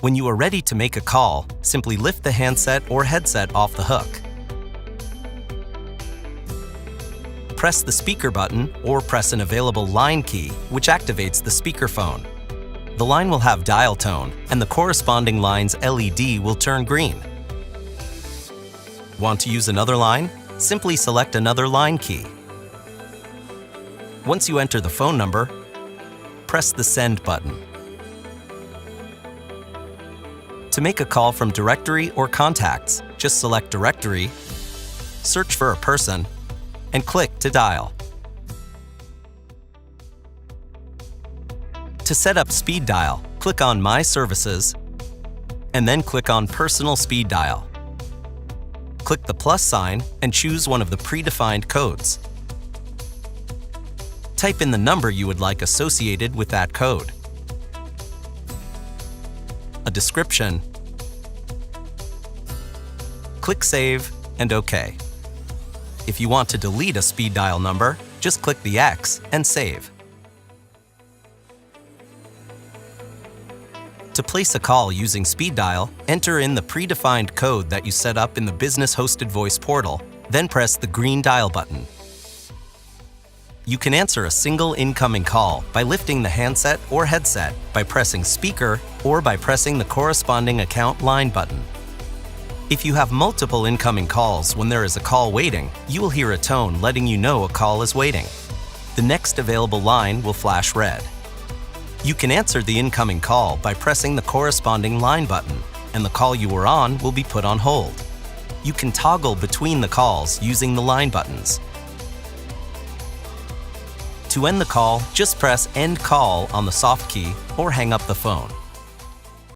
When you are ready to make a call, simply lift the handset or headset off the hook. Press the speaker button or press an available line key, which activates the speakerphone. The line will have dial tone, and the corresponding line's LED will turn green. Want to use another line? Simply select another line key. Once you enter the phone number, press the Send button. To make a call from Directory or Contacts, just select Directory, search for a person, and click to dial. To set up speed dial, click on My Services, and then click on Personal Speed Dial. Click the plus sign and choose one of the predefined codes. Type in the number you would like associated with that code, a description, click Save, and OK. If you want to delete a speed dial number, just click the X and save. To place a call using speed dial, enter in the predefined code that you set up in the business-hosted voice portal, then press the green dial button. You can answer a single incoming call by lifting the handset or headset, by pressing speaker, or by pressing the corresponding account line button. If you have multiple incoming calls when there is a call waiting, you will hear a tone letting you know a call is waiting. The next available line will flash red. You can answer the incoming call by pressing the corresponding line button, and the call you were on will be put on hold. You can toggle between the calls using the line buttons. To end the call, just press End Call on the soft key or hang up the phone.